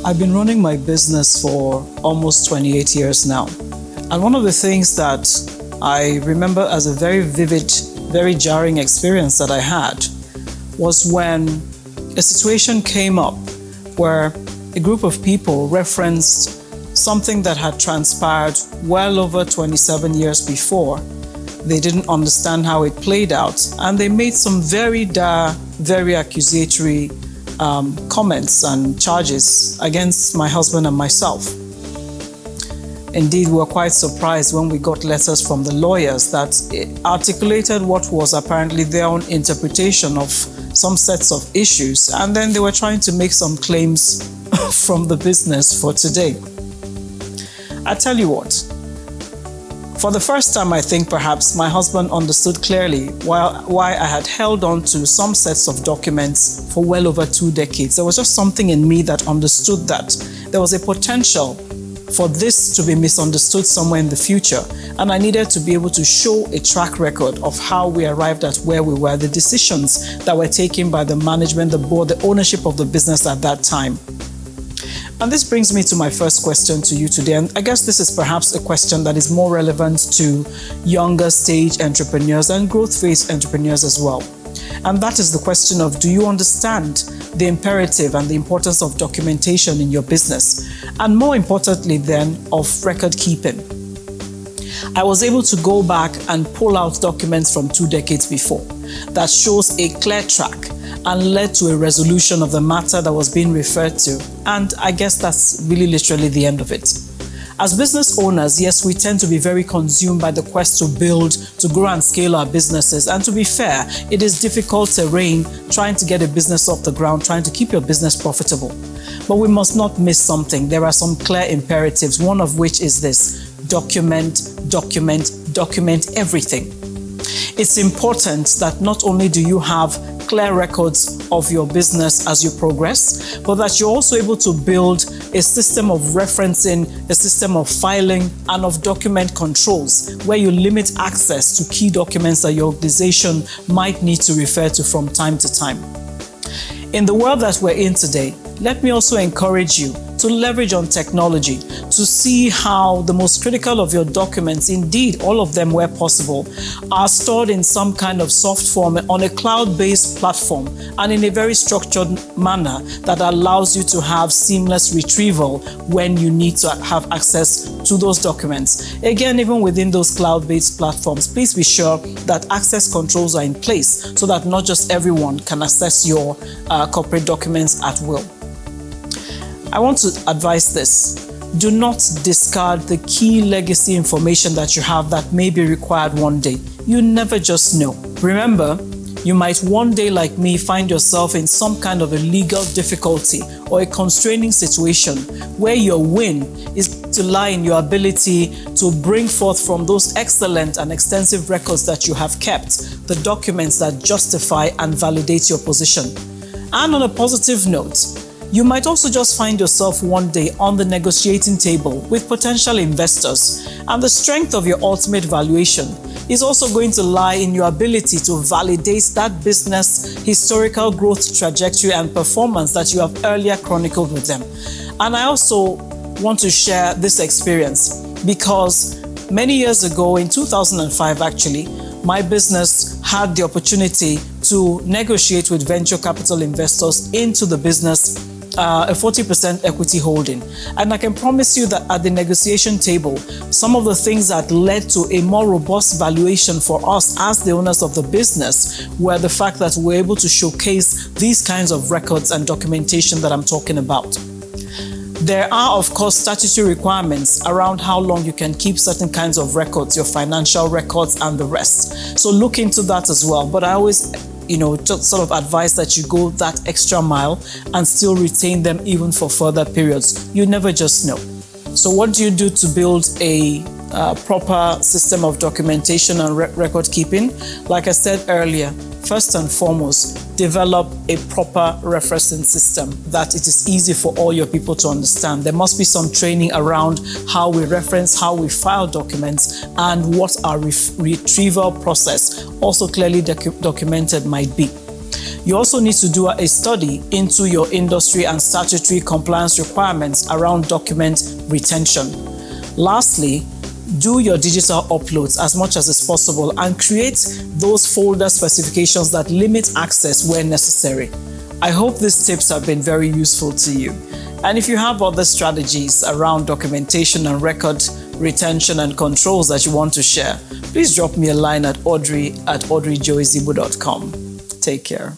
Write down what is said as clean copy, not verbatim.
I've been running my business for almost 28 years now. And one of the things that I remember as a very vivid, very jarring experience that I had was when a situation came up where a group of people referenced something that had transpired well over 27 years before. They didn't understand how it played out, and they made some very dire, very accusatory comments and charges against my husband and myself. Indeed, we were quite surprised when we got letters from the lawyers that articulated what was apparently their own interpretation of some sets of issues, and then they were trying to make some claims from the business for today. I tell you what, for the first time, I think perhaps my husband understood clearly why I had held on to some sets of documents for well over 2 decades. There was just something in me that understood that there was a potential for this to be misunderstood somewhere in the future, and I needed to be able to show a track record of how we arrived at where we were, the decisions that were taken by the management, the board, the ownership of the business at that time. And this brings me to my first question to you today, and I guess this is perhaps a question that is more relevant to younger stage entrepreneurs and growth phase entrepreneurs as well. And that is the question of, do you understand the imperative and the importance of documentation in your business? And more importantly then, of record keeping. I was able to go back and pull out documents from 2 decades before that shows a clear track and led to a resolution of the matter that was being referred to. And I guess that's really literally the end of it. As business owners, yes, we tend to be very consumed by the quest to build, to grow and scale our businesses. And to be fair, it is difficult terrain trying to get a business off the ground, trying to keep your business profitable. But we must not miss something. There are some clear imperatives, one of which is this: document, document, document everything. It's important that not only do you have clear records of your business as you progress, but that you're also able to build a system of referencing, a system of filing, and of document controls where you limit access to key documents that your organization might need to refer to from time to time. In the world that we're in today, let me also encourage you to leverage on technology to see how the most critical of your documents, indeed all of them where possible, are stored in some kind of soft form on a cloud-based platform and in a very structured manner that allows you to have seamless retrieval when you need to have access to those documents. Again, even within those cloud-based platforms, please be sure that access controls are in place so that not just everyone can access your corporate documents at will. I want to advise this: do not discard the key legacy information that you have that may be required one day. You never just know. Remember, you might one day, like me, find yourself in some kind of a legal difficulty or a constraining situation where your win is to lie in your ability to bring forth from those excellent and extensive records that you have kept the documents that justify and validate your position. And on a positive note, you might also just find yourself one day on the negotiating table with potential investors, and the strength of your ultimate valuation is also going to lie in your ability to validate that business historical growth trajectory and performance that you have earlier chronicled with them. And I also want to share this experience because many years ago, in 2005 actually, my business had the opportunity to negotiate with venture capital investors into the business a 40% equity holding. And I can promise you that at the negotiation table, some of the things that led to a more robust valuation for us as the owners of the business were the fact that we're able to showcase these kinds of records and documentation that I'm talking about. There are, of course, statutory requirements around how long you can keep certain kinds of records, your financial records and the rest. So look into that as well. But I always just sort of advise that you go that extra mile and still retain them even for further periods. You never just know. So what do you do to build a proper system of documentation and record keeping? Like I said earlier, first and foremost, develop a proper referencing system that it is easy for all your people to understand. There must be some training around how we reference, how we file documents, and what our retrieval process, also clearly documented, might be. You also need to do a study into your industry and statutory compliance requirements around document retention. Lastly, do your digital uploads as much as is possible and create those folder specifications that limit access where necessary. I hope these tips have been very useful to you. And if you have other strategies around documentation and record retention and controls that you want to share, please drop me a line at audrey@audreyjoeezigbo.com. Take care.